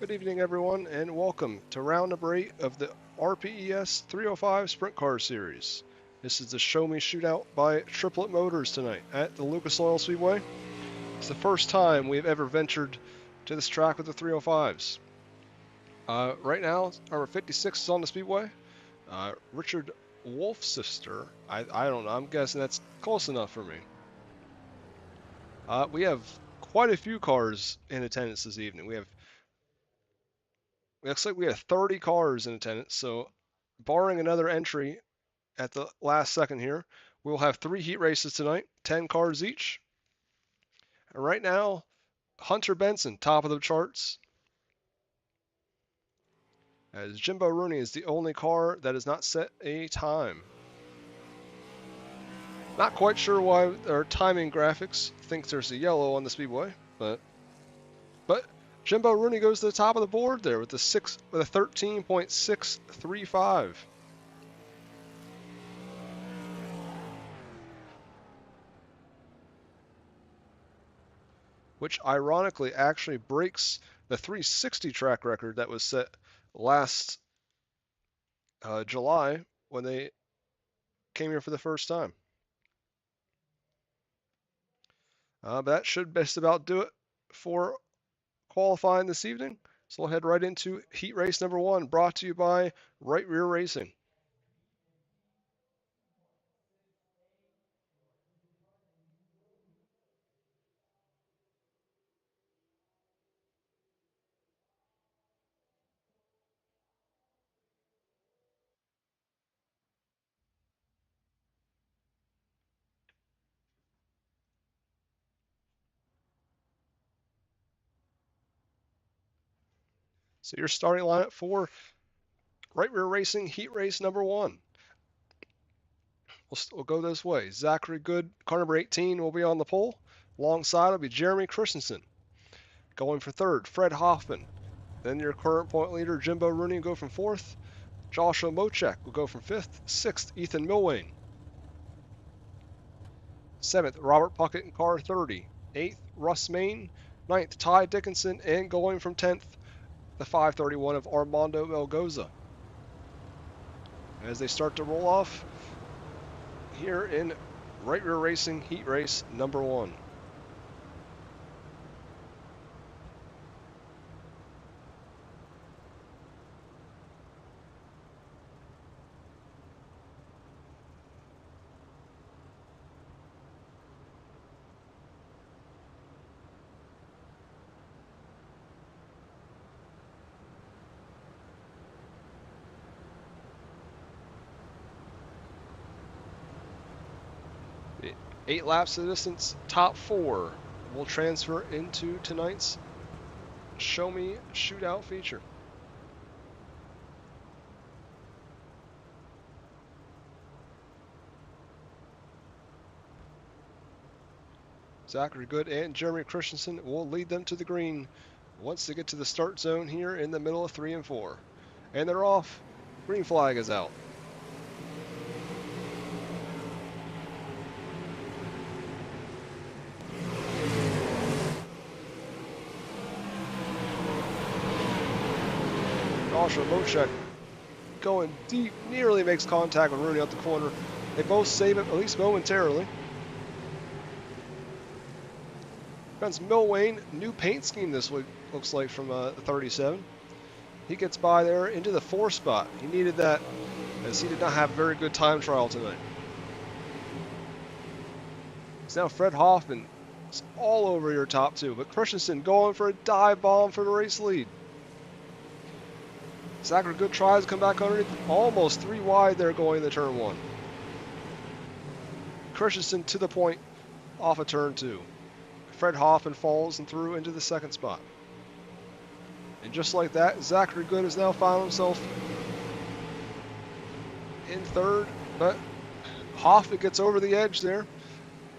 Good evening, everyone, and welcome to round number 8 of the RPES 305 Sprint Car Series. This is the Show Me Shootout by Triplet Motors tonight at the Lucas Oil Speedway. It's the first time we've ever ventured to this track with the 305s. Right now, number 56 is on the speedway. Richard Wolfsister, I don't know, I'm guessing that's close enough for me. We have quite a few cars in attendance this evening. It looks like we have 30 cars in attendance, so barring another entry at the last second here, we'll have 3 heat races tonight, 10 cars each. And right now, Hunter Benson, top of the charts, as Jimbo Rooney is the only car that has not set a time. Not quite sure why our timing graphics thinks there's a yellow on the speedway, but Jimbo Rooney goes to the top of the board there with a 13.635. Which ironically actually breaks the 360 track record that was set last July when they came here for the first time. But that should best about do it for qualifying this evening. So we'll head right into heat race number 1, brought to you by Right Rear Racing. So your starting lineup for Right Rear Racing heat race number 1. We'll go this way. Zachary Good, car number 18, will be on the pole. Alongside will be Jeremy Christensen. Going for third, Fred Hoffman. Then your current point leader, Jimbo Rooney, will go from fourth. Joshua Mochek will go from fifth. Sixth, Ethan Milwain. Seventh, Robert Puckett in car 30. Eighth, Russ Main. Ninth, Ty Dickinson. And going from 10th, the 531 of Armando Melgoza. As they start to roll off here in Right Rear Racing heat race number 1. The 8 laps of distance, top 4 will transfer into tonight's Show Me Shootout feature. Zachary Good and Jeremy Christensen will lead them to the green once they get to the start zone here in the middle of 3 and 4. And they're off. Green flag is out. Joshua Mochek going deep, nearly makes contact with Rooney out the corner. They both save it, at least momentarily. Friends, Milwain, new paint scheme this week, looks like, from the 37. He gets by there into the 4 spot. He needed that, as he did not have a very good time trial tonight. So now Fred Hoffman is all over your top 2, but Christensen going for a dive bomb for the race lead. Zachary Good tries to come back underneath, almost 3 wide there going into turn 1. Christensen to the point off of turn 2. Fred Hoffman falls and through into the 2nd spot. And just like that, Zachary Good has now found himself in 3rd, but Hoffman gets over the edge there.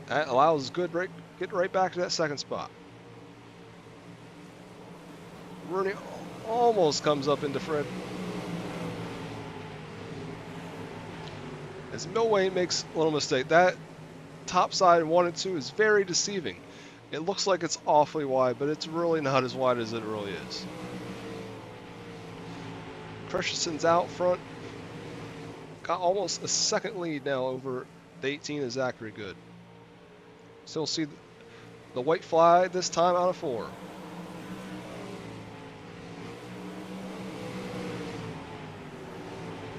That allows Good to get right back to that 2nd spot. Rooney almost comes up into Fred. As Milwain makes a little mistake. That top side 1 and 2 is very deceiving. It looks like it's awfully wide, but it's really not as wide as it really is. Christensen's out front. Got almost a second lead now over the 18 of Zachary Good. Still see the white flag this time out of 4.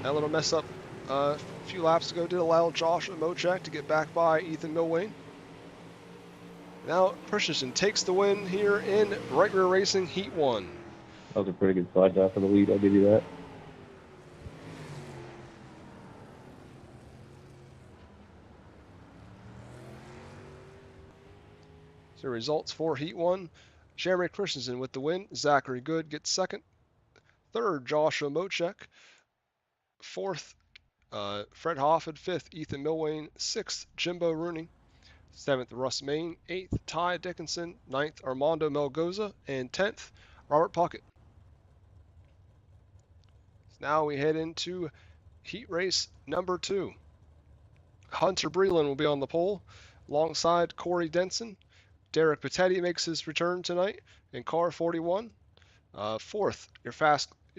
That little mess up a few laps ago did allow Josh 𝐒𝐻𝐿 to get back by Ethan Milwane. Now Christensen takes the win here in Right Rear Racing Heat 1. That was a pretty good slide down for the lead, I'll give you that. So results for Heat 1. Jeremy Christensen with the win. Zachary Good gets second. Third, Josh 𝐒𝐿. Fourth, Fred Hoffman. Fifth, Ethan Milwane. Sixth, Jimbo Rooney. Seventh, Russ Main. Eighth, Ty Dickinson. Ninth, Armando Melgoza. And 10th, Robert Puckett. Now we head into heat race number 2. Hunter Breland will be on the pole alongside Corey Denson. Derek Patetti makes his return tonight in car 41. Fourth, your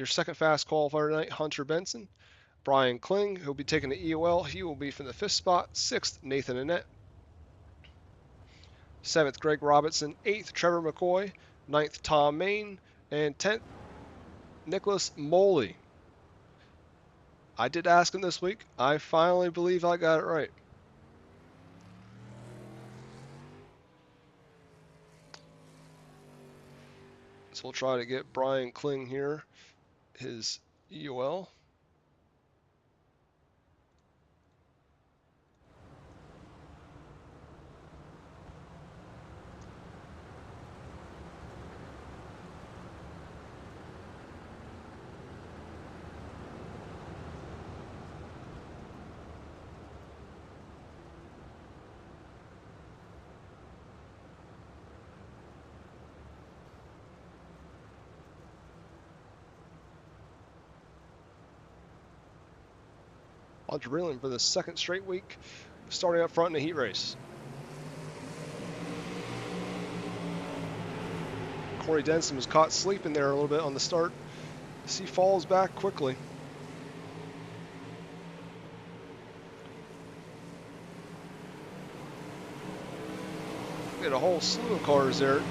second fast qualifier tonight, Hunter Benson. Brian Kling, who'll be taking the EOL. He will be from the 5th spot. 6th, Nathan Annette. 7th, Greg Robinson. 8th, Trevor McCoy. 9th, Tom Main. And 10th, Nicholas Moley. I did ask him this week. I finally believe I got it right. So we'll try to get Brian Kling here, his EOL. Hunter Breland for the second straight week, starting up front in the heat race. Corey Denson was caught sleeping there a little bit on the start. He falls back quickly. Get a whole slew of cars there.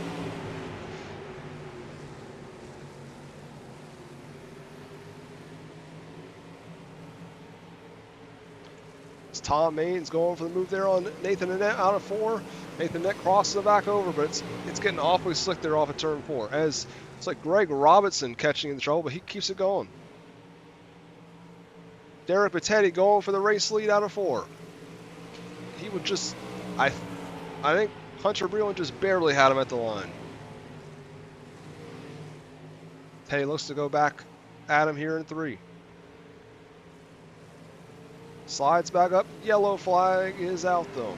Tom Main's going for the move there on Nathan Annette out of 4. Nathan Annette crosses the back over, but it's getting awfully slick there off of turn 4. As it's like Greg Robinson catching in the trouble, but he keeps it going. Derek Patetti going for the race lead out of 4. He would just, I think Hunter Breland just barely had him at the line. Hey, looks to go back at him here in 3. Slides back up. Yellow flag is out though.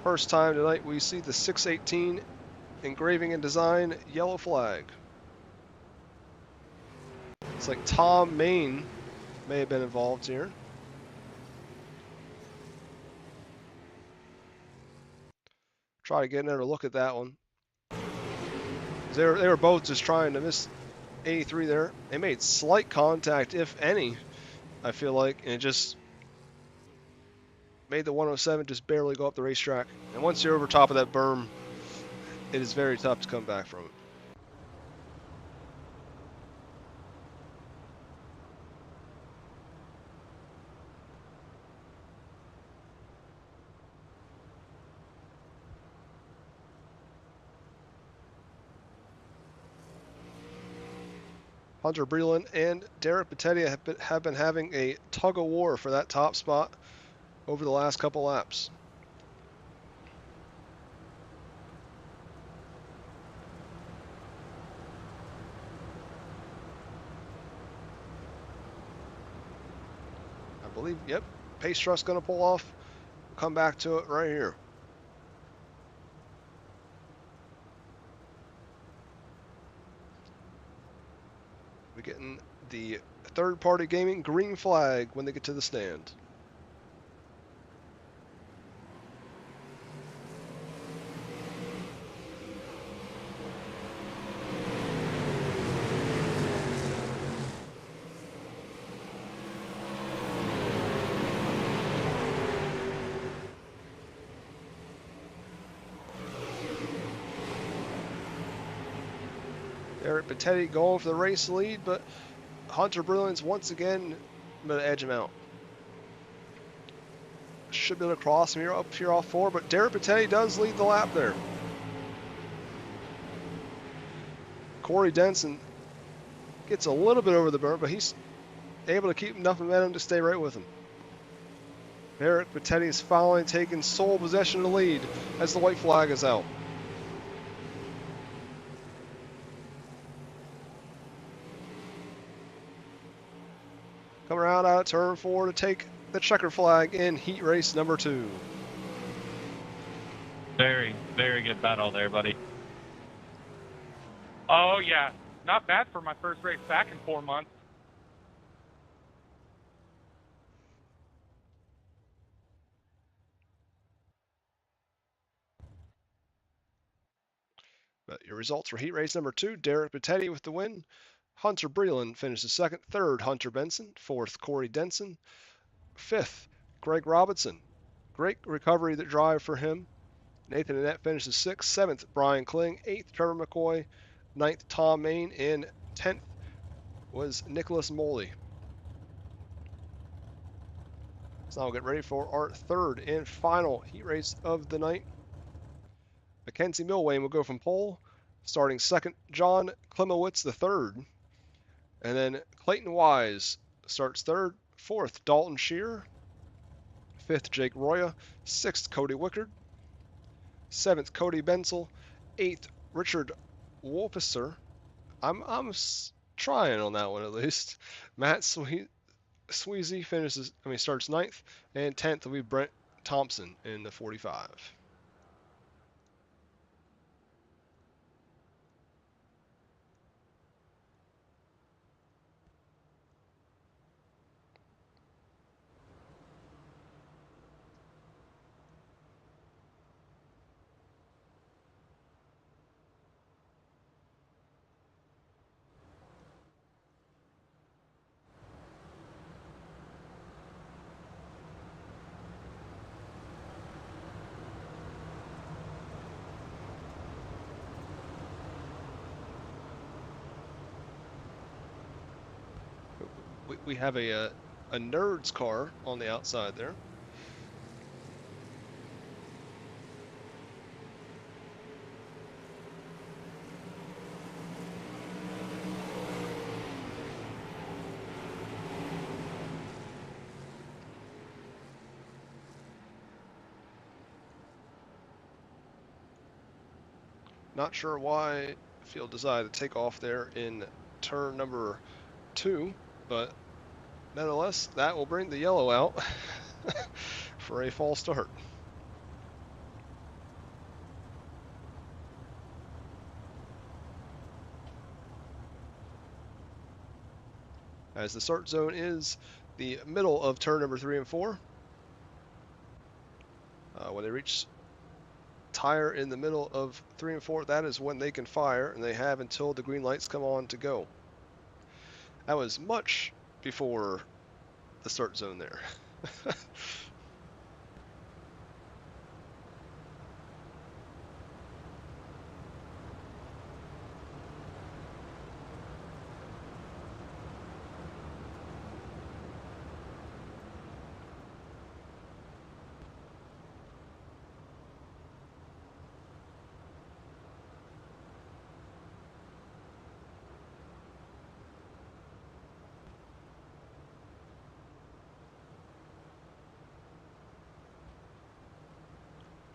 First time tonight we see the 618 engraving and design yellow flag. It's like Tom Main may have been involved here. Try to get another look at that one. They were both just trying to miss 83 there. They made slight contact, if any, I feel like, and it just made the 107 just barely go up the racetrack. And once you're over top of that berm, it is very tough to come back from it. Hunter Breland and Derek Patetti have been having a tug of war for that top spot over the last couple laps. I believe, yep, pace trust going to pull off. We'll come back to it right here. We're getting the third-party gaming green flag when they get to the stand. Derek Pettetti going for the race lead, but Hunter Brilliance once again going to edge him out. Should be able to cross him here up here off 4, but Derek Pettetti does lead the lap there. Corey Denson gets a little bit over the berm, but he's able to keep enough momentum to stay right with him. Derek Pettetti is finally taking sole possession of the lead as the white flag is out. Come around out of turn 4 to take the checkered flag in heat race number 2. Very, very good battle there, buddy. Oh, yeah. Not bad for my first race back in 4 months. But your results for heat race number 2, Derek Pettetti with the win. Hunter Breland finishes second. Third, Hunter Benson. Fourth, Corey Denson. Fifth, Greg Robinson. Great recovery that drive for him. Nathan Annette finishes 6th. 7th, Brian Kling. 8th, Trevor McCoy. 9th, Tom Main. And 10th was Nicholas Moley. So now we'll get ready for our third and final heat race of the night. Mackenzie Milwane will go from pole. Starting second, John Klimowitz III. And then Clayton Wise starts third. Fourth, Dalton Shearer. Fifth, Jake Roya. Sixth, Cody Wickard. Seventh, Cody Bensel. Eighth, Richard Wolfisser. I'm trying on that one at least. Matt Sweezy starts ninth, and 10th will be Brent Thompson in the 45. We have a Nerds car on the outside there. Not sure why Field decided to take off there in turn number 2, but nonetheless, that will bring the yellow out for a false start. As the start zone is the middle of turn number 3 and 4. When they reach tire in the middle of 3 and 4, that is when they can fire, and they have until the green lights come on to go. That was much before the start zone there.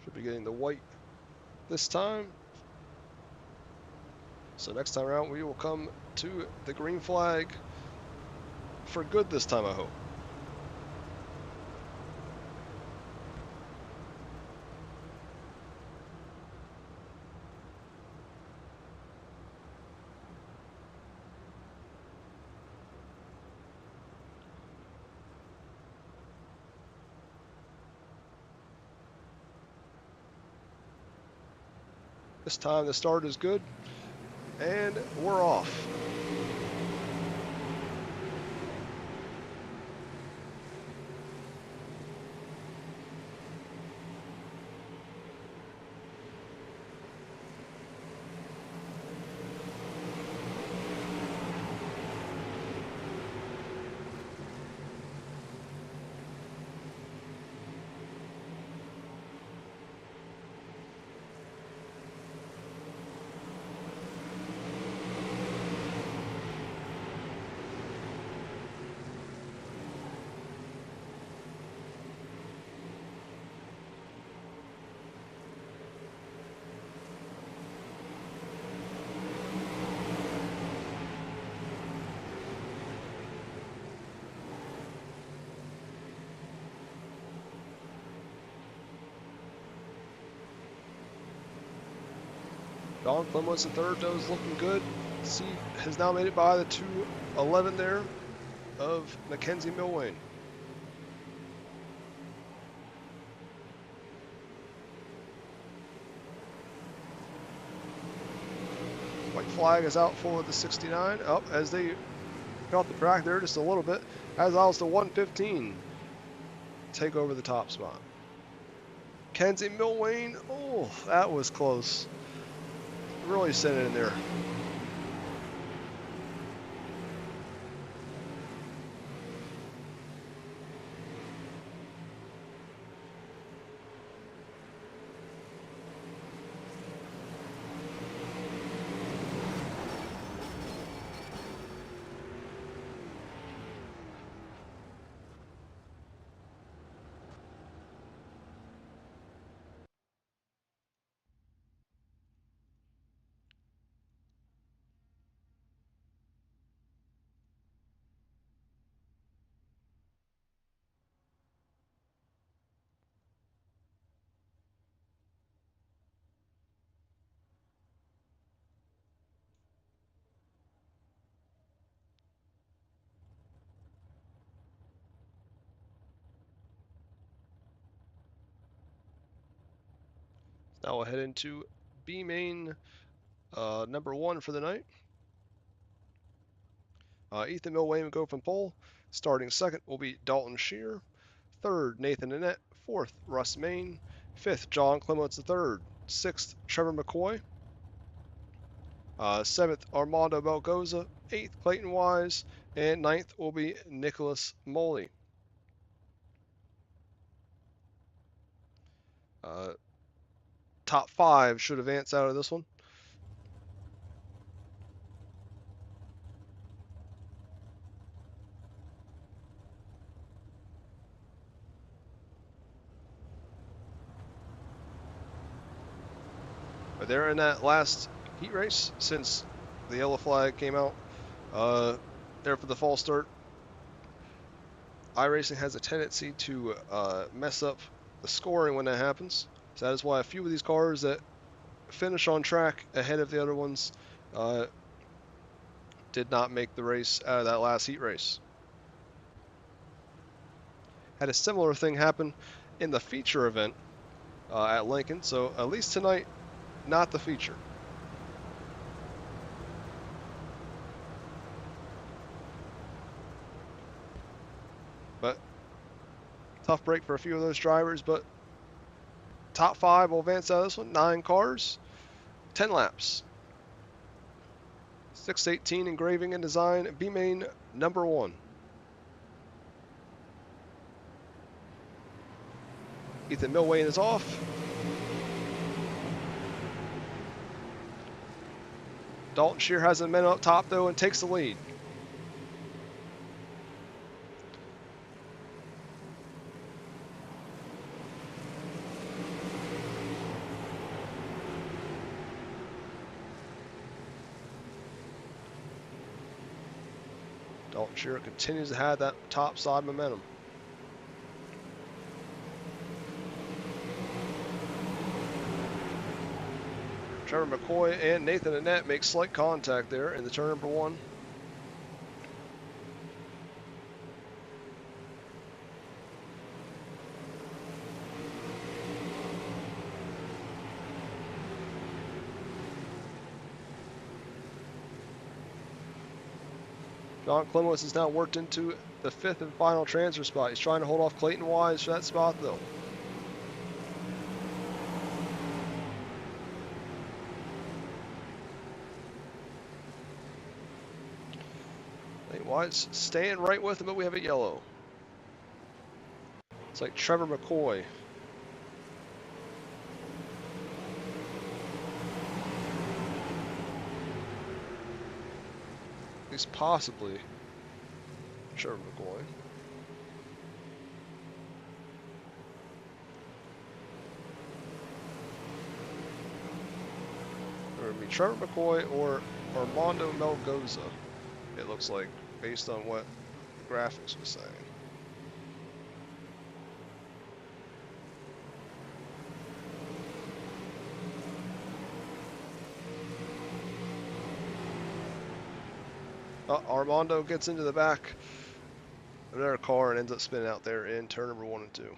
Should be getting the white this time. So next time around, we will come to the green flag for good this time, I hope. This time the start is good, and we're off. Don Clements III, though, is looking good. See, has now made it by the 211 there of 𝐒𝐻𝐿. White flag is out for the 69. Up as they got off the track there just a little bit. As allows the 115 take over the top spot. 𝐒𝐿, oh, that was close. Really sent it in there. Now we'll head into B main number 1 for the night. 𝐒𝐩𝐫𝐢𝐬 will go from pole. Starting second will be Dalton Scheer. Third, Nathan Annett. Fourth, Russ Main. Fifth, John Clements III. Sixth, Trevor McCoy. Seventh, Armando Melgoza. Eighth, Clayton Wise. And ninth will be Nicholas Moley. Top 5 should advance out of this one. But they're in that last heat race since the yellow flag came out there for the false start. iRacing has a tendency to mess up the scoring when that happens. So that is why a few of these cars that finish on track ahead of the other ones did not make the race out of that last heat race. Had a similar thing happen in the feature event at Lincoln, so at least tonight, not the feature. But tough break for a few of those drivers, but top 5 will advance out of this one. 9 cars, 10 laps. 618 engraving and design, B main number 1. 𝐒𝐻𝐿 is off. Dalton Scheer has a minute up top though and takes the lead. Dalton Scheer continues to have that top side momentum. Trevor McCoy and Nathan Annett make slight contact there in the turn number 1. John Clements is now worked into the 5th and final transfer spot. He's trying to hold off Clayton Wise for that spot though. Wise staying right with him, but we have a yellow. It's like Trevor McCoy. At least possibly Trevor McCoy. Or it'd be Trevor McCoy or Armando Melgoza, it looks like, based on what the graphics was saying. Armando gets into the back of their car and ends up spinning out there in turn number 1 and 2.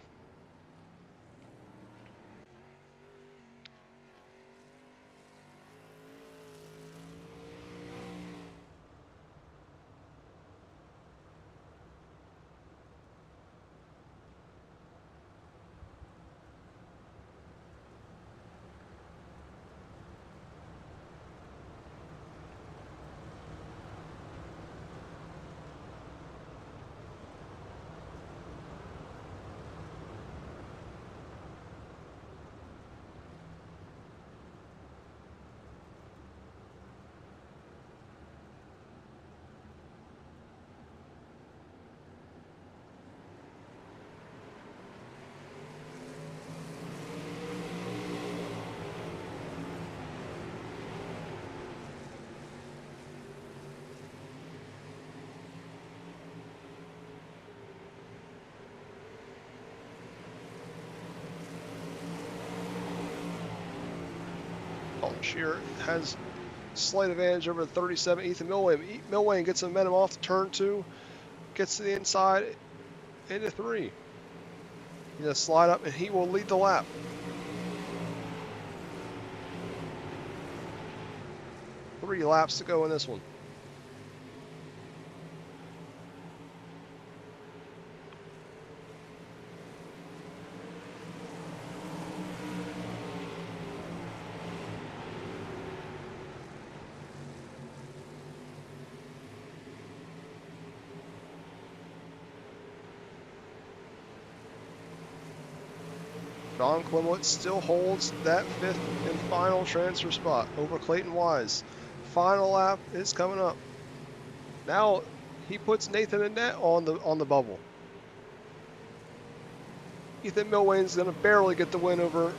Dalton Shear has slight advantage over the 37 Ethan Millwayne. Millwayne gets some momentum off the turn 2, gets to the inside into 3. He's going to slide up and he will lead the lap. Three laps to go in this one. 𝐒𝐞𝐫𝐢𝐧𝐭 still holds that 5th and final transfer spot over Clayton Wise. Final lap is coming up. Now he puts Nathan Annette on the bubble. Ethan Millwayne's going to barely get the win over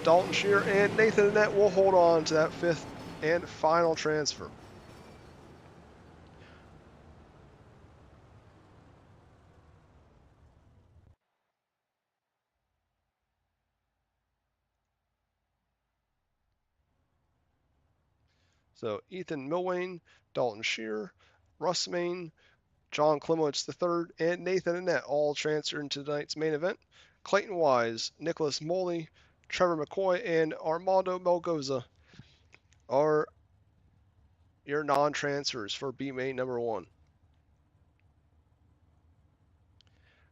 Dalton Shear, and Nathan Annette will hold on to that 5th and final transfer. So Ethan Millwayne, Dalton Shear, Russ Main, John Klimowitz III, and Nathan Annette all transferred into tonight's main event. Clayton Wise, Nicholas Moley, Trevor McCoy, and Armando Melgoza are your non-transfers for B main number 1.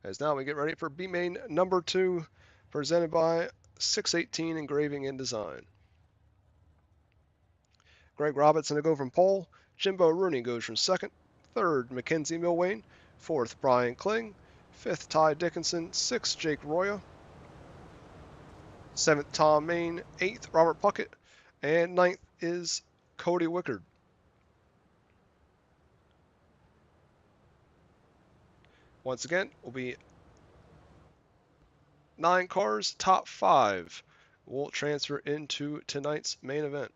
As now we get ready for B main number 2, presented by 618 Engraving and Design. Greg Robinson to go from pole. Jimbo Rooney goes from 2nd. 3rd, Mackenzie Millwayne. 4th, Brian Kling. 5th, Ty Dickinson. 6th, Jake Roya. 7th, Tom Main. 8th, Robert Puckett. And 9th is Cody Wickard. Once again, will be 9 cars. Top 5 will transfer into tonight's main event.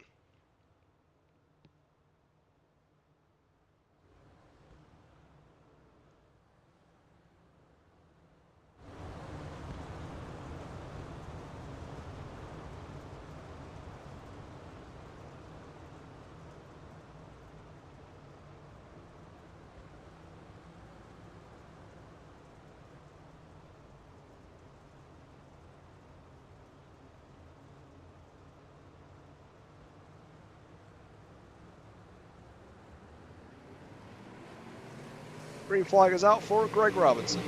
Green flag is out for Greg Robinson.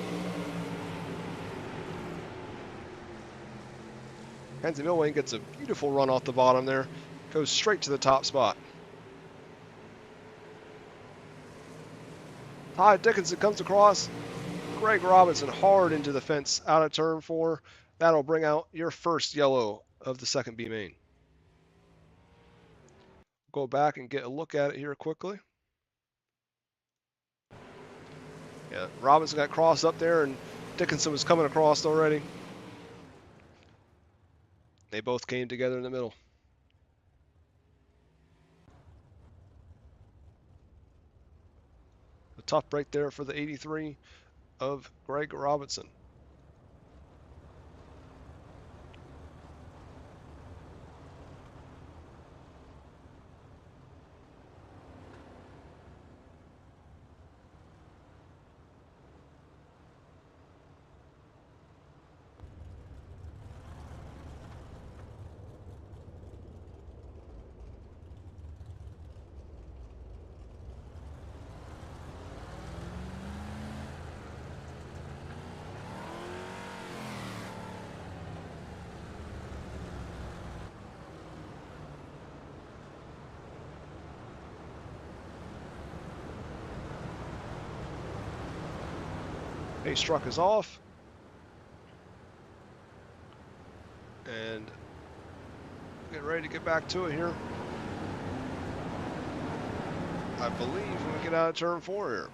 Mackenzie Millwayne gets a beautiful run off the bottom there. Goes straight to the top spot. Ty Dickinson comes across. Greg Robinson hard into the fence out of turn 4. That'll bring out your first yellow of the 2nd B main. Go back and get a look at it here quickly. Yeah, Robinson got crossed up there and Dickinson was coming across already. They both came together in the middle. A tough break there for the 83 of Greg Robinson. Pace truck is off. And get ready to get back to it here. I believe when we get out of turn 4 here.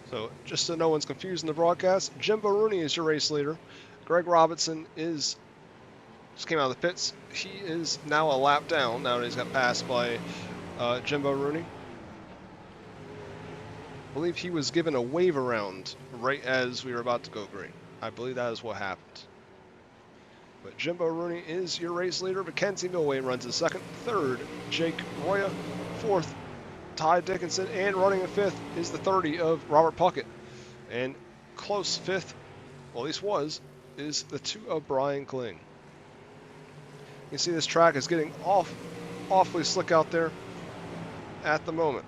So just so no one's confused in the broadcast, Jimbo Rooney is your race leader. Greg Robinson just came out of the pits. He is now a lap down now that he's got passed by Jimbo Rooney. I believe he was given a wave around right as we were about to go green. I believe that is what happened. But Jimbo Rooney is your race leader. Mackenzie Milway runs in second. Third, Jake Roya. Fourth, Ty Dickinson. And running in fifth is the 30 of Robert Puckett. And close fifth, well, at least was, is the 2 of Brian Kling. You can see this track is getting awfully slick out there at the moment.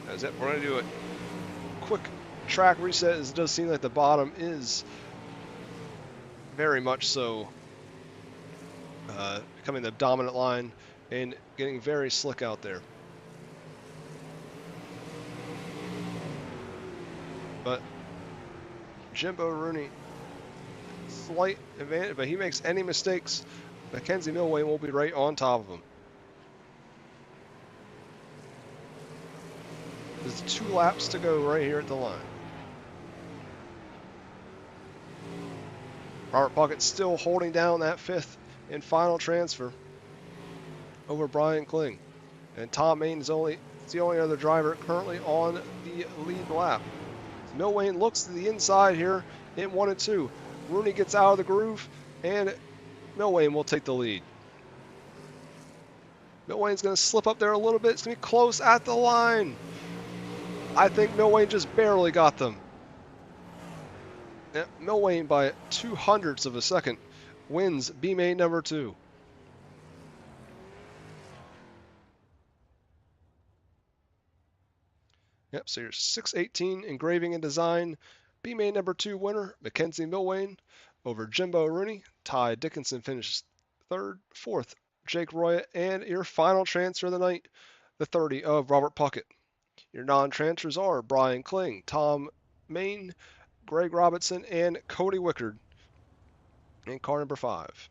That's it. We're going to do a quick track reset, as it does seem like the bottom is very much so becoming the dominant line and getting very slick out there. But Jimbo Rooney, slight advantage, but he makes any mistakes, Mackenzie Milway will be right on top of him. There's 2 laps to go right here at the line. Robert Puckett still holding down that 5th and final transfer over Brian Kling. And Tom Main is the only other driver currently on the lead lap. Milwayne looks to the inside here in 1 and 2. Rooney gets out of the groove, and Milwayne will take the lead. Milwayne's going to slip up there a little bit. It's going to be close at the line. I think Milwayne just barely got them. Yeah, Milwayne by 0.02 of a second wins B-Main number 2. Yep, so your 618 engraving and design B-Main number 2 winner, Mackenzie Milwayne over Jimbo Rooney. Ty Dickinson finishes 3rd. 4th, Jake Roya. And your final transfer of the night, the 30 of Robert Puckett. Your non-transfers are Brian Kling, Tom Main, Greg Robinson, and Cody Wickard in car number 5.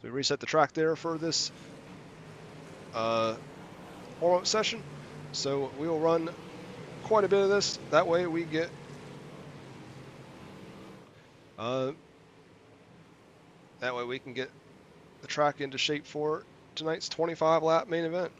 So we reset the track there for this warm-up session. So we will run quite a bit of this. That way we get can get the track into shape for tonight's 25-lap main event.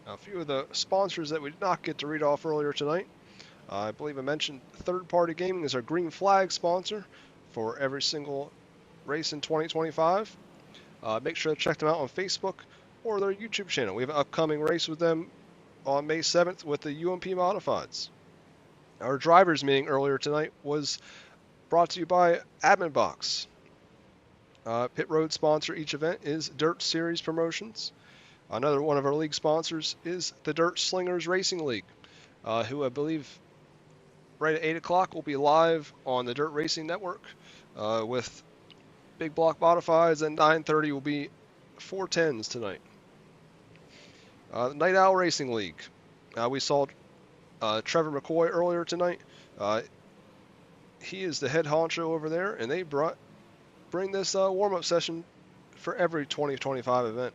Now, a few of the sponsors that we did not get to read off earlier tonight. I believe I mentioned Third Party Gaming is our green flag sponsor for every single race in 2025. Make sure to check them out on Facebook or their YouTube channel. We have an upcoming race with them on May 7th with the UMP Modifieds. Our drivers meeting earlier tonight was brought to you by Admin Box. Pit road sponsor each event is Dirt Series Promotions. Another one of our league sponsors is the Dirt Slingers Racing League, who I believe right at 8 o'clock will be live on the Dirt Racing Network with big block modifieds, and 9:30 will be 410s tonight. The Night Owl Racing League. We saw Trevor McCoy earlier tonight. He is the head honcho over there, and they bring this warm-up session for every 2025 event.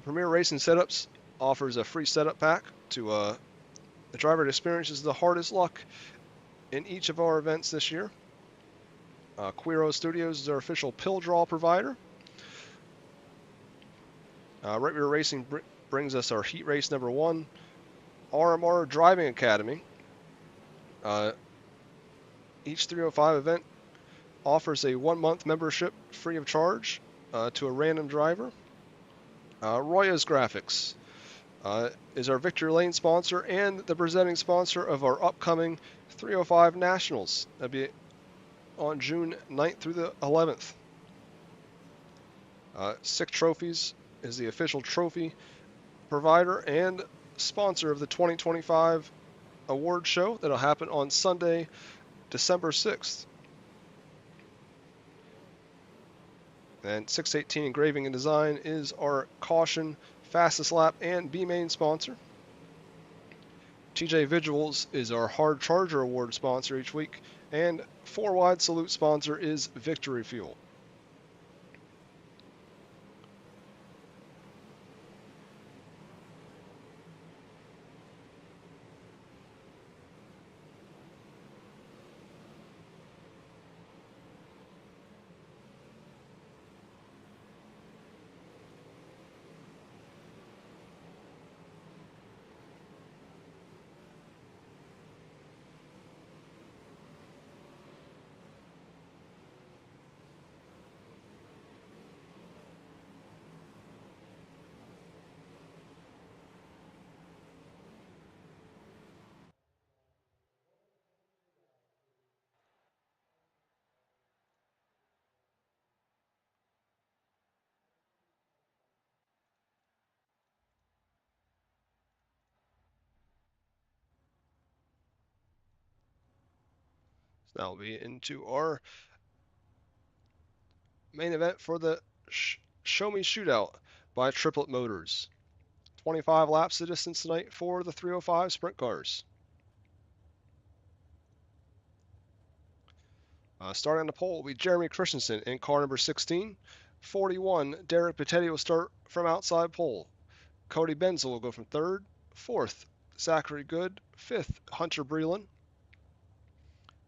Premier Racing Setups offers a free setup pack to the driver that experiences the hardest luck in each of our events this year. 𝐒𝐻𝐿 Studios is our official pill draw provider. Right Rear Racing brings us our heat race number 1. RMR Driving Academy. Each 305 event offers a 1-month membership free of charge to a random driver. Roya's Graphics is our Victory Lane sponsor and the presenting sponsor of our upcoming 305 Nationals. That'll be on June 9th through the 11th. Sick Trophies is the official trophy provider and sponsor of the 2025 award show that'll happen on Sunday, December 6th. And 618 Engraving and Design is our Caution, Fastest Lap, and B-Main sponsor. TJ Visuals is our Hard Charger Award sponsor each week, and 4 Wide Salute sponsor is Victory Fuel. So now we'll be into our main event for the Show Me Shootout by Triplet Motors. 25 laps of distance tonight for the 305 sprint cars. Starting on the pole will be Jeremy Christensen in car number 16. 41, Derek Pettetti will start from outside pole. Cody Benzel will go from 3rd. 4th, Zachary Good. 5th, Hunter Breland.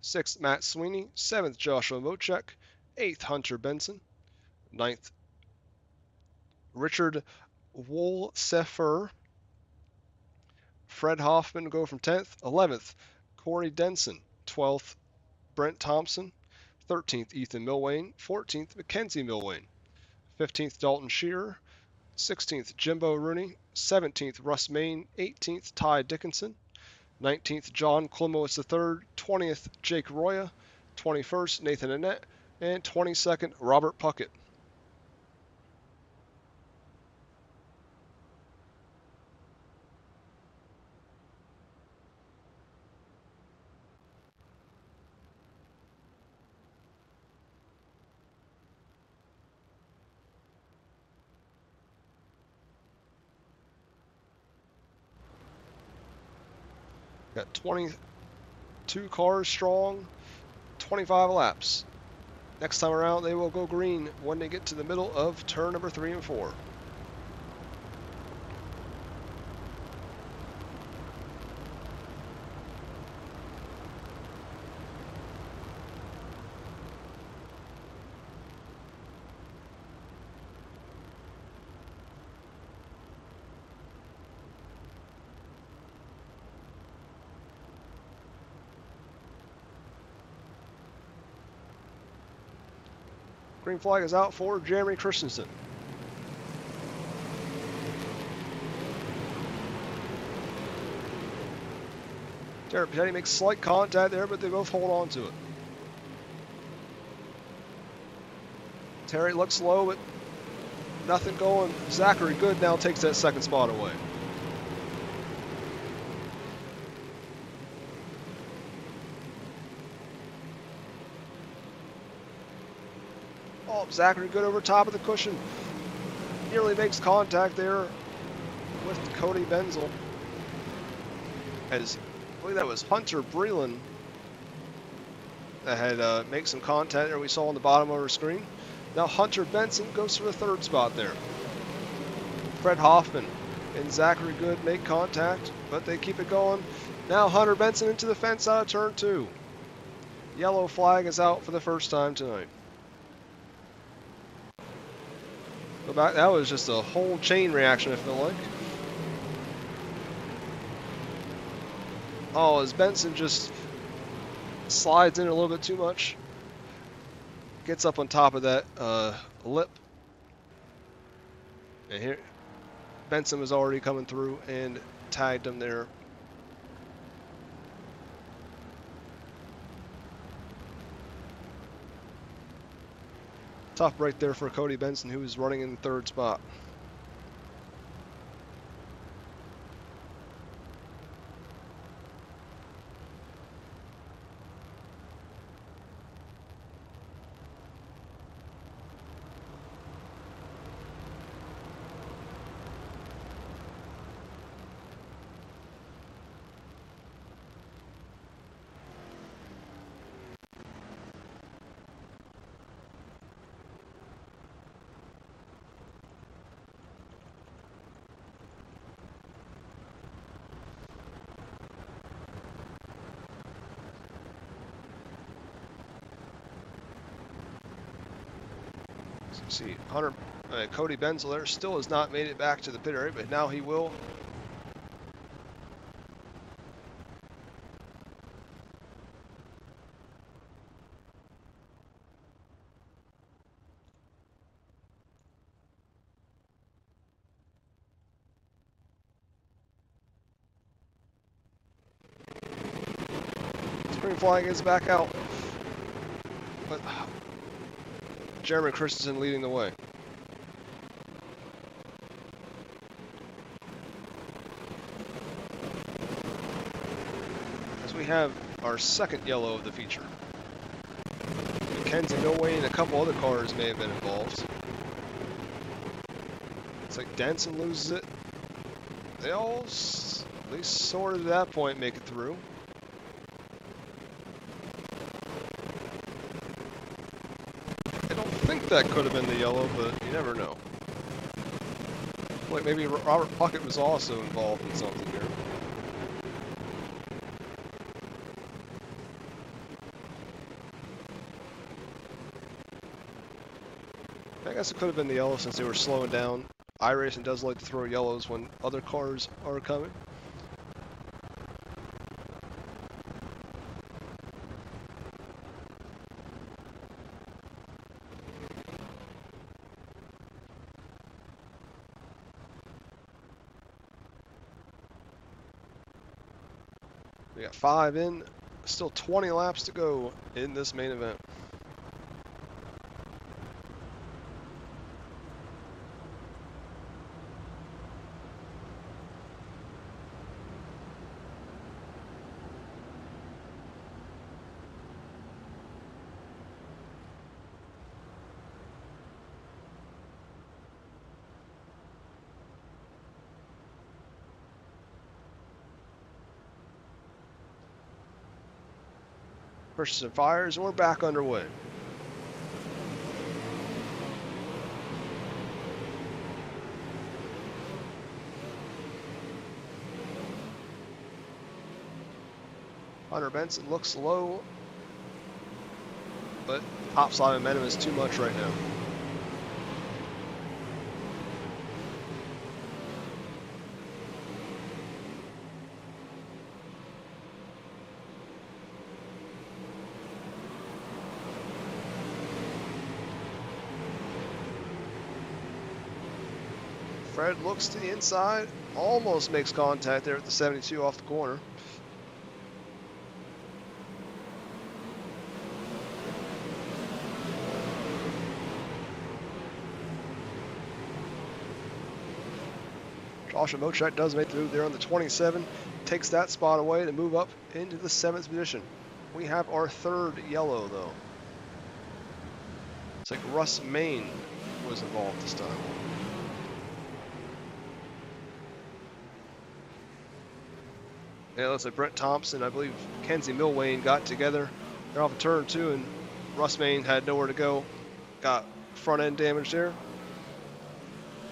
6th, Matt Sweeney. 7th, Joshua Mochek. 8th, Hunter Benson. 9th, Richard Wohlsefer. Fred Hoffman will go from 10th. 11th, Corey Denson. 12th, Brent Thompson. 13th, Ethan Milwane. 14th, Mackenzie Milwane. 15th, Dalton Shearer. 16th, Jimbo Rooney. 17th, Russ Main. 18th, Ty Dickinson. 19th, John Klumowitz III. 20th, Jake Roya. 21st, Nathan Annette. And 22nd, Robert Puckett. Got 22 cars strong, 25 laps. Next time around, they will go green when they get to the middle of turn number 3 and 4. Green flag is out for Jeremy Christensen. Derek Pettetti makes slight contact there, but they both hold on to it. Terry looks low, but nothing going. Zachary Good now takes that second spot away. Oh, Zachary Good over top of the cushion. Nearly makes contact there with Cody Benzel. As I believe that was Hunter Breland that had made some contact there we saw on the bottom of our screen. Now Hunter Benson goes for the third spot there. Fred Hoffman and Zachary Good make contact, but they keep it going. Now Hunter Benson into the fence out of turn 2. Yellow flag is out for the first time tonight. Go back, that was just a whole chain reaction, I feel like. Oh, as Benson just slides in a little bit too much. Gets up on top of that lip. And here, Benson was already coming through and tagged him there. Tough break there for Cody Benson, who was running in the third spot. See, Cody Benzel there still has not made it back to the pit area, but now he will. Green flag is back out. But Jeremy Christensen leading the way. As we have our second yellow of the feature. 𝐒𝐲�0 and a couple other cars may have been involved. It's like Denson loses it. They all, at least sort of at that point, make it through. I think that could have been the yellow, but you never know. Like maybe Robert Puckett was also involved in something here. I guess it could have been the yellow since they were slowing down. iRacing does like to throw yellows when other cars are coming. We got 5 in, still 20 laps to go in this main event. Pushes and fires, and we're back underway. Hunter Benson looks low, but top side momentum is too much right now. Fred looks to the inside, almost makes contact there at the 72 off the corner. Joshua Mochek does make the move there on the 27, takes that spot away to move up into the 7th position. We have our 3rd yellow, though. It's like Russ Main was involved this time. Yeah, it looks like Brent Thompson, I believe Kenzie Milwane got together. They're off a turn 2, and Russ Main had nowhere to go. Got front end damage there.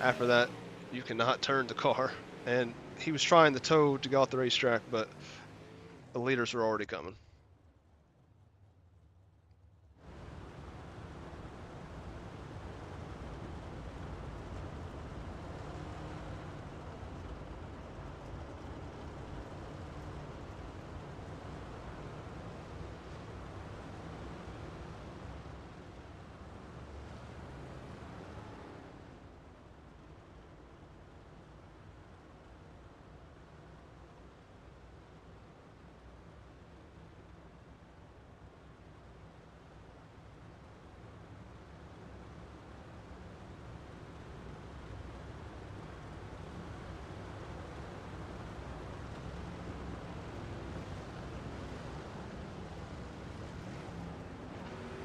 After that, you cannot turn the car. And he was trying the tow to get off the racetrack, but the leaders were already coming.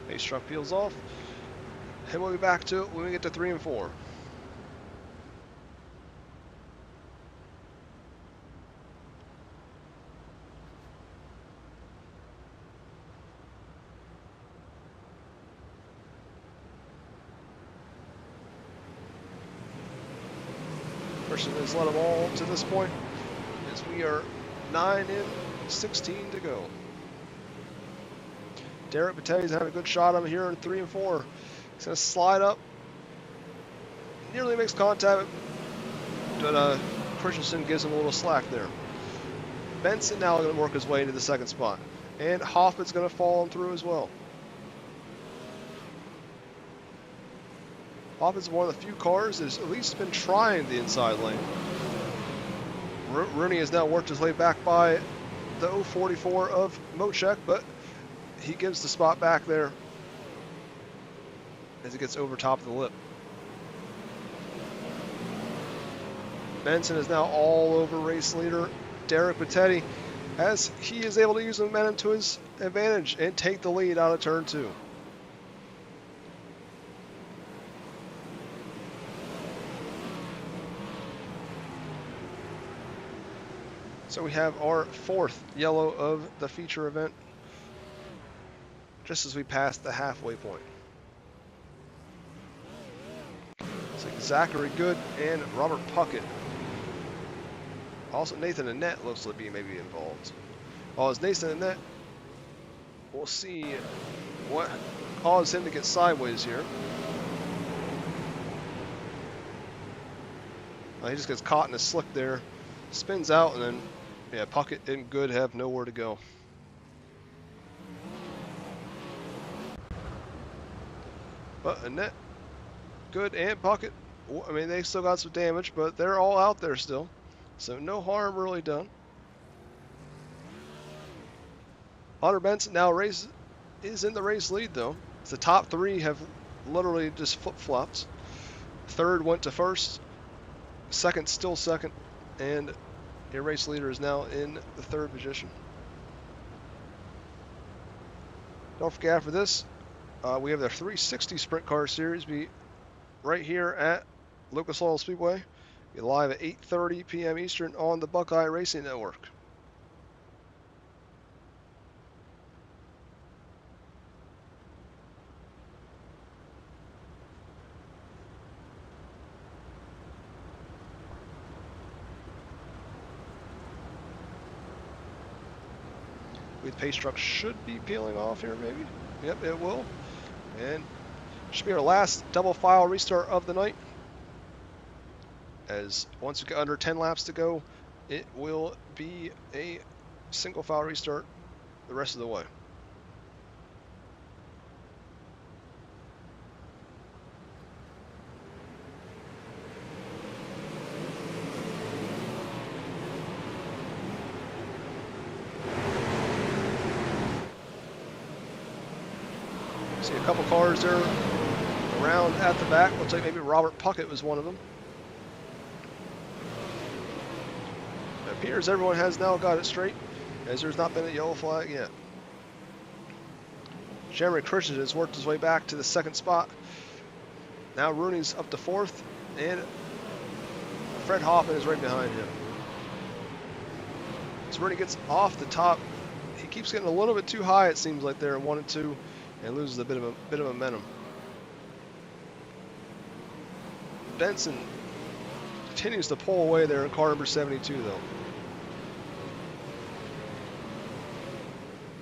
Base truck peels off, and we'll be back to it when we get to 3 and 4. Person has led them all to this point, as we are 9 in, 16 to go. Derek Battelli's having a good shot on him here in 3 and 4. He's going to slide up. Nearly makes contact, but Christensen gives him a little slack there. Benson now going to work his way into the 2nd spot. And Hoffman's going to fall through as well. Hoffman's one of the few cars that's at least been trying the inside lane. Rooney has now worked his way back by the 044 of Mochek, but he gives the spot back there as he gets over top of the lip. Benson is now all over race leader Derek Battetti, as he is able to use the momentum to his advantage and take the lead out of turn 2. So we have our 4th yellow of the feature event, just as we pass the halfway point. It's like Zachary Good and Robert Puckett. Also Nathan Annette looks to be maybe involved. Well, as Nathan Annette, we'll see what caused him to get sideways here. He just gets caught in a slick there, spins out, and then yeah, Puckett and Good have nowhere to go. But Annette, Good, and Puckett, I mean, they still got some damage, but they're all out there still. So no harm really done. Hunter Benson now is in the race lead, though. The top 3 have literally just flip-flopped. 3rd went to 1st. 2nd still 2nd. And your race leader is now in the 3rd position. Don't forget, after this, we have the 360 Sprint Car Series be right here at Lucas Oil Speedway. Be live at 8:30 p.m. Eastern on the Buckeye Racing Network. The pace truck should be peeling off here, maybe. Yep, it will. And should be our last double file restart of the night. As once we get under 10 laps to go, it will be a single file restart the rest of the way. See a couple cars there around at the back. Looks like maybe Robert Puckett was one of them. appears everyone has now got it straight, as there's not been a yellow flag yet. Jeremy Christian has worked his way back to the second spot. Now Rooney's up to fourth, and Fred Hoffman is right behind him. So Rooney gets off the top. He keeps getting a little bit too high, it seems like there in 1 and 2, and loses a bit of momentum. Benson continues to pull away there in car number 72, though.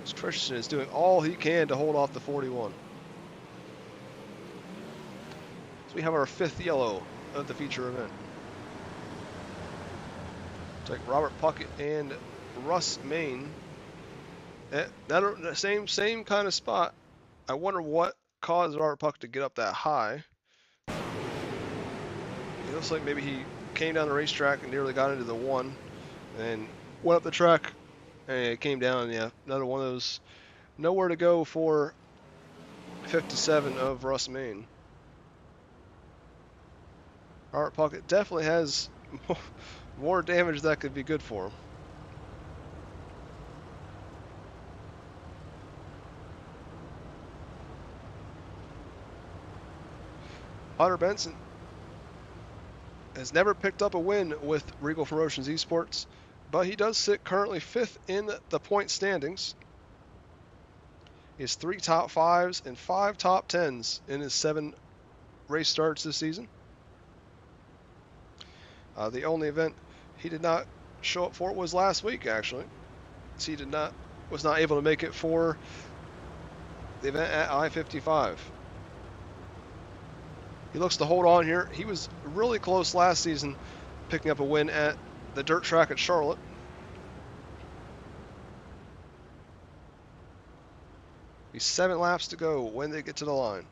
As Christian is doing all he can to hold off the 41. So we have our 5th yellow of the feature event. It's like Robert Puckett and Russ Main. That same kind of spot. I wonder what caused Robert Puckett to get up that high. It looks like maybe he came down the racetrack and nearly got into the 1, and went up the track and it came down. Yeah, another one of those. Nowhere to go for 57 of Russ Main. Robert Puckett definitely has more damage that could be good for him. Hunter Benson has never picked up a win with Reigel Promotions Esports, but he does sit currently 5th in the point standings. He has 3 top 5s and 5 top 10s in his 7 race starts this season. The only event he did not show up for was last week, actually. So he was not able to make it for the event at I-55. He looks to hold on here. He was really close last season, picking up a win at the dirt track at Charlotte. He's 7 laps to go when they get to the line.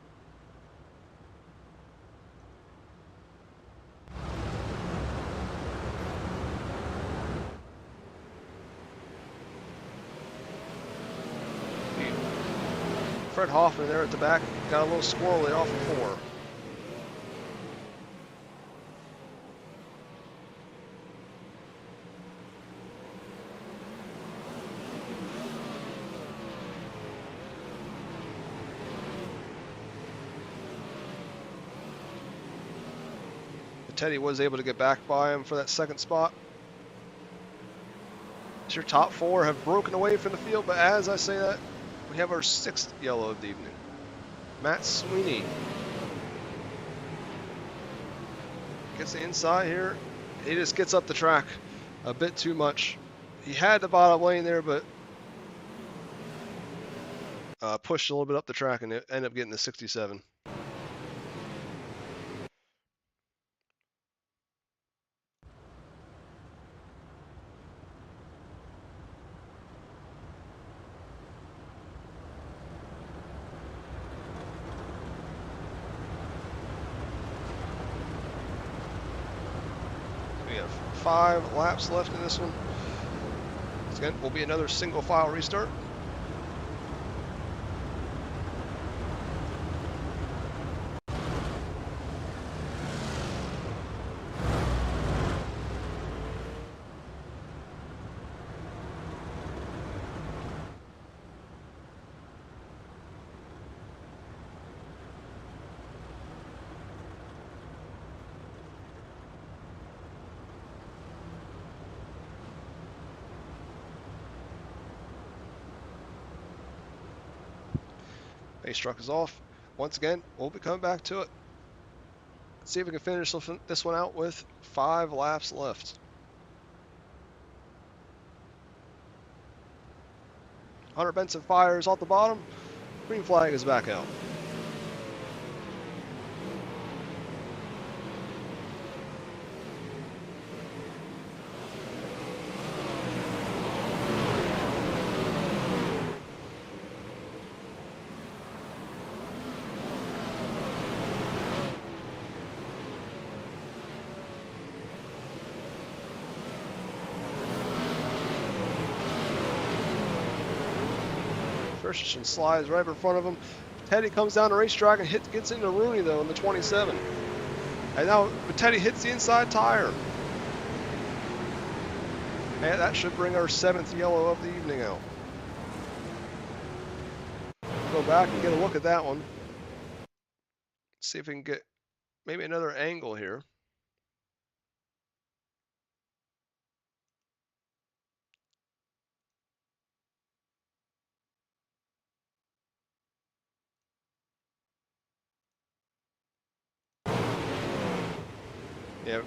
Fred Hoffman there at the back got a little squirrely off of 4. Teddy was able to get back by him for that second spot. Your top 4 have broken away from the field, but as I say that, we have our 6th yellow of the evening. Matt Sweeney gets the inside here. He just gets up the track a bit too much. He had the bottom lane there, but pushed a little bit up the track and ended up getting the 67. We have 5 laps left in this one. Again, will be another single file restart. Base truck is off. Once again, we'll be coming back to it. Let's see if we can finish this one out with 5 laps left. Hunter Benson fires off the bottom. Green flag is back out. Christian slides right in front of him. Teddy comes down the racetrack and gets into Rooney though in the 27. And now Teddy hits the inside tire. And that should bring our 7th yellow of the evening out. Go back and get a look at that one. See if we can get maybe another angle here. Yeah,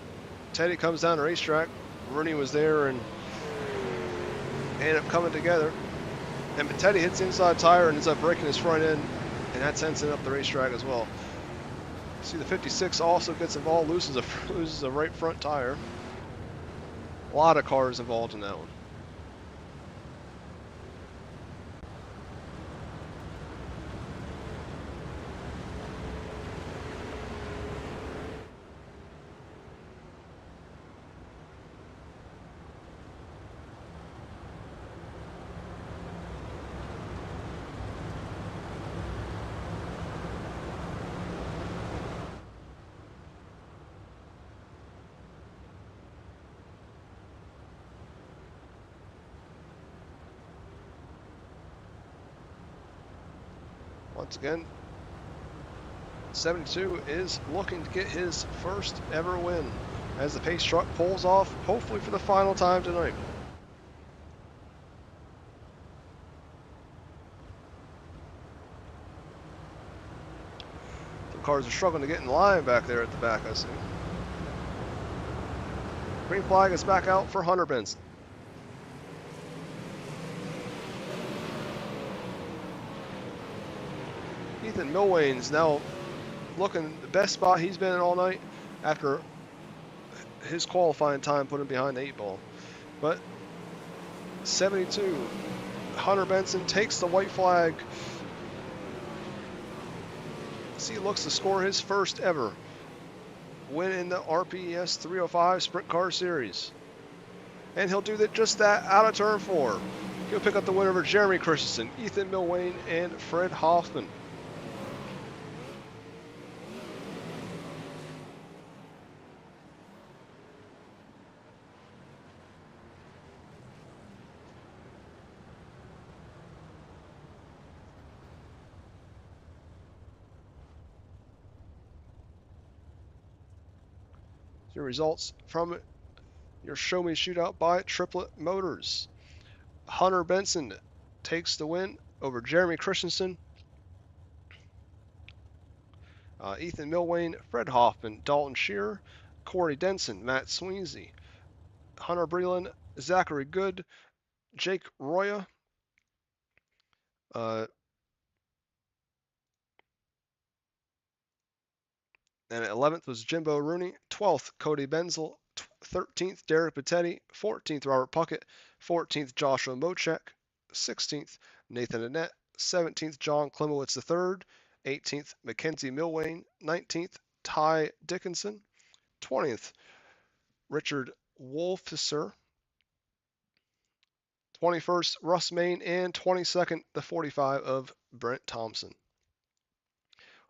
Teddy comes down the racetrack. Rooney was there and ended up coming together. And Teddy hits the inside tire and ends up breaking his front end, and that sends it up the racetrack as well. See, the 56 also gets involved, loses a right front tire. A lot of cars involved in that one. Once again, 72 is looking to get his first ever win as the pace truck pulls off, hopefully for the final time tonight. The cars are struggling to get in line back there at the back, I see. Green flag is back out for Hunter Benson. Ethan Milwane's now looking the best spot he's been in all night after his qualifying time put him behind the 8 ball. But 72, Hunter Benson takes the white flag. He looks to score his first ever win in the RPES 305 Sprint Car Series. And he'll do just that out of turn 4. He'll pick up the win over Jeremy Christensen, Ethan Milwane, and Fred Hoffman. Your results from your Show Me Shootout by Triplet Motors. Hunter Benson takes the win over Jeremy Christensen, Ethan Milwane, Fred Hoffman, Dalton Shearer, Corey Denson, Matt Sweensey, Hunter Breland, Zachary Good, Jake Roya, and 11th was Jimbo Rooney, 12th Cody Benzel, 13th Derek Patetti, 14th Robert Puckett, 14th Joshua Mochek, 16th Nathan Annette, 17th John Klimowitz III, 18th Mackenzie Milwane, 19th Ty Dickinson, 20th Richard Wolfisser, 21st Russ Main, and 22nd the 45 of Brent Thompson.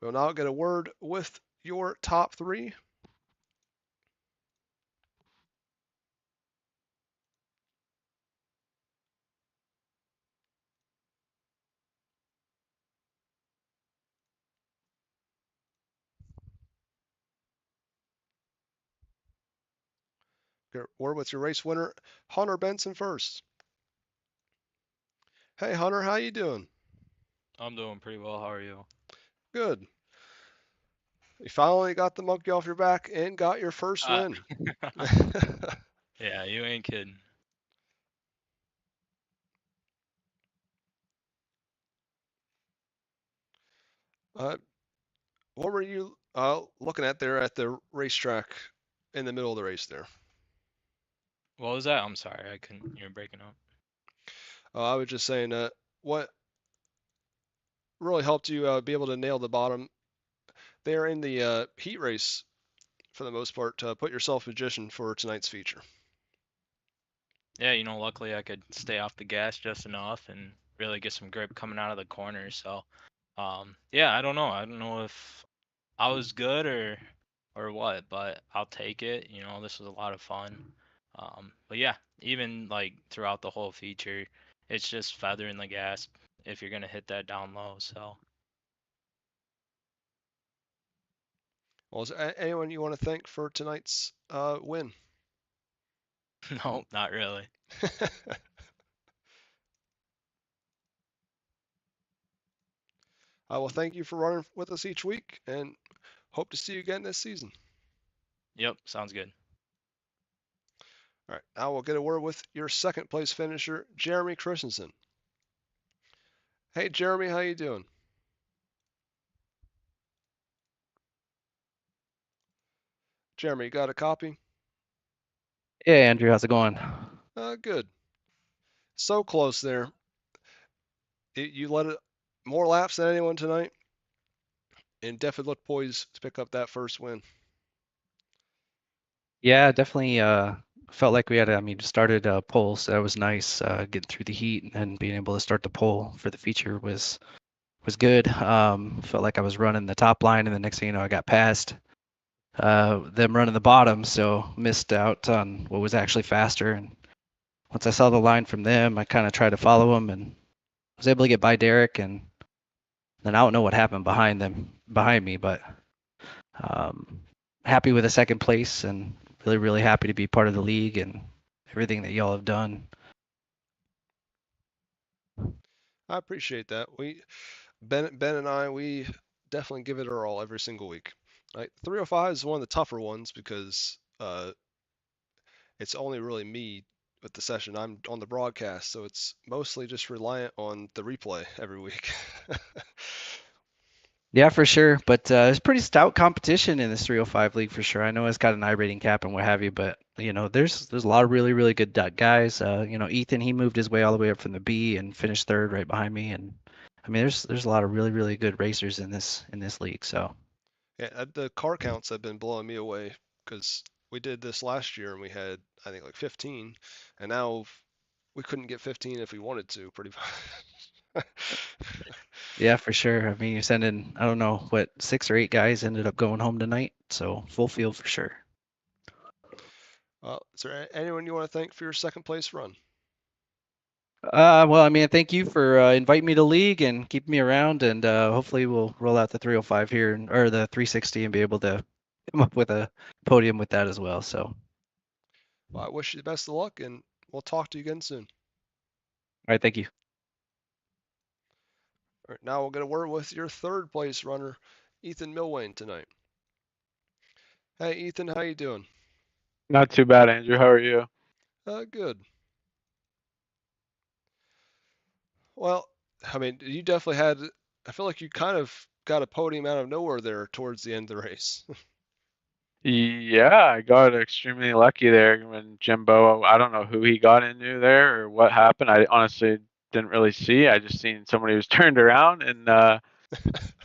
We'll now get a word with your top 3. Get a word with your race winner, Hunter Benson first. Hey Hunter, how you doing? I'm doing pretty well. How are you? Good. You finally got the monkey off your back and got your first win. Yeah, you ain't kidding. What were you looking at there at the racetrack in the middle of the race there? What was that? I'm sorry, I couldn't. You're breaking up. I was just saying what really helped you be able to nail the bottom there in the heat race for the most part to put yourself in position for tonight's feature. Yeah, luckily I could stay off the gas just enough and really get some grip coming out of the corners. So, yeah, I don't know. I don't know if I was good or what, but I'll take it. This was a lot of fun. But yeah, even like throughout the whole feature, it's just feathering the gas if you're gonna hit that down low. So Well, is there anyone you want to thank for tonight's win? no, not really. I will thank you for running with us each week and hope to see you again this season. Yep, sounds good. All right, now we'll get a word with your second place finisher, Jeremy Christensen. Hey, Jeremy, how you doing? Jeremy, you got a copy? Yeah, Andrew, how's it going? Good. So close there. You led it more laps than anyone tonight, and definitely looked poised to pick up that first win. Yeah, definitely felt like we had, started pole, so that was nice. Getting through the heat and being able to start the pole for the feature was good. Felt like I was running the top line, and the next thing you know, I got past them running the bottom, so missed out on what was actually faster. And once I saw the line from them, I kind of tried to follow them and was able to get by Derek. And then I don't know what happened behind me, but happy with the second place and really happy to be part of the league and everything that y'all have done. I appreciate that. Ben and I, we definitely give it our all every single week. Like 305 is one of the tougher ones because it's only really me with the session. I'm on the broadcast, so it's mostly just reliant on the replay every week. Yeah, for sure. But it's pretty stout competition in this 305 league for sure. I know it's got an I-rating cap and what have you, but there's a lot of really good guys. Ethan, he moved his way all the way up from the B and finished third right behind me. And I mean, there's a lot of really good racers in this league. So Yeah, the car counts have been blowing me away because we did this last year and we had, I think, like 15, and now we couldn't get 15 if we wanted to, pretty much. yeah, for sure. I mean, you're sending, I don't know what, 6 or 8 guys ended up going home tonight. So full field for sure. Is there anyone you want to thank for your second place run? Well, I mean, thank you for inviting me to league and keeping me around, and hopefully we'll roll out the 305 here or the 360 and be able to come up with a podium with that as well. So, Well, I wish you the best of luck, and we'll talk to you again soon. all right, thank you. All right, now we'll get a word with your third place runner, Ethan Milwane, tonight. Hey, Ethan, how you doing? Not too bad, Andrew. How are you? Good. Well, I mean, you definitely had. I feel like you kind of got a podium out of nowhere there towards the end of the race. Yeah, I got extremely lucky there when Jimbo, I don't know who he got into there or what happened. I honestly didn't really see. I just seen somebody was turned around, and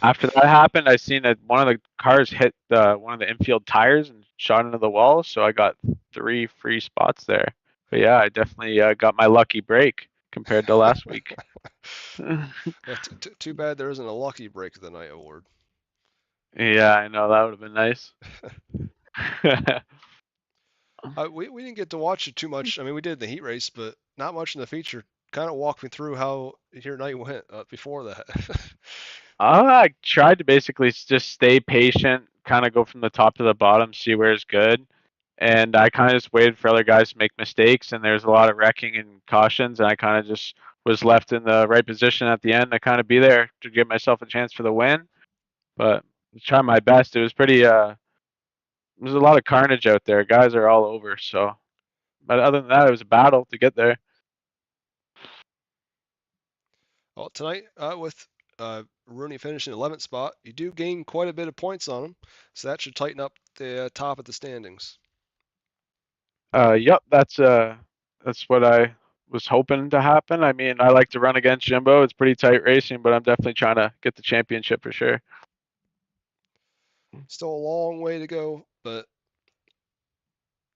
after that happened, I seen that one of the cars hit one of the infield tires and shot into the wall. So I got 3 free spots there. But yeah, I definitely got my lucky break compared to last week. Yeah, too bad there isn't a lucky break of the night award. Yeah, I know that would have been nice. We didn't get to watch it too much. I mean, we did the heat race, but not much in the feature. Kind of walk me through how your night went before that. I tried to basically just stay patient, kind of go from the top to the bottom, see where it's good. And I kind of just waited for other guys to make mistakes, and there's a lot of wrecking and cautions, and I kind of just was left in the right position at the end to kind of be there to give myself a chance for the win. But I tried my best. It was pretty, there's a lot of carnage out there. Guys are all over, so. But other than that, it was a battle to get there. Well, tonight with Rooney finishing 11th spot, you do gain quite a bit of points on him, so that should tighten up the top of the standings. Yep, that's what I was hoping to happen. I mean, I like to run against Jimbo. It's pretty tight racing, but I'm definitely trying to get the championship for sure. Still a long way to go, but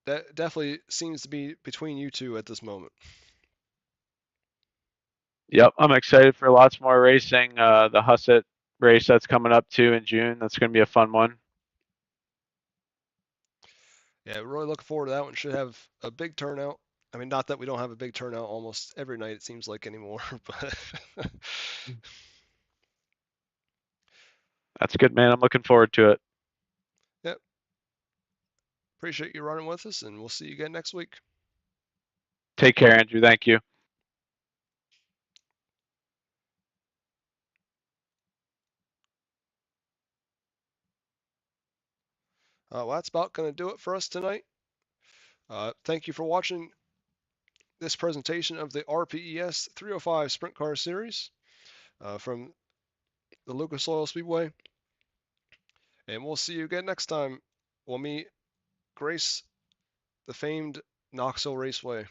that definitely seems to be between you two at this moment. Yep, I'm excited for lots more racing. The Hussett race that's coming up too in June. That's going to be a fun one. Yeah, really looking forward to that one. Should have a big turnout. I mean, not that we don't have a big turnout almost every night, it seems like anymore, but That's good, man. I'm looking forward to it. yep. Appreciate you running with us, and we'll see you again next week. Take care, Andrew. Thank you. Well, that's about going to do it for us tonight. Thank you for watching this presentation of the RPES 305 Sprint Car Series from the Lucas Oil Speedway. And we'll see you again next time. We'll meet Grace, the famed Knoxville Raceway.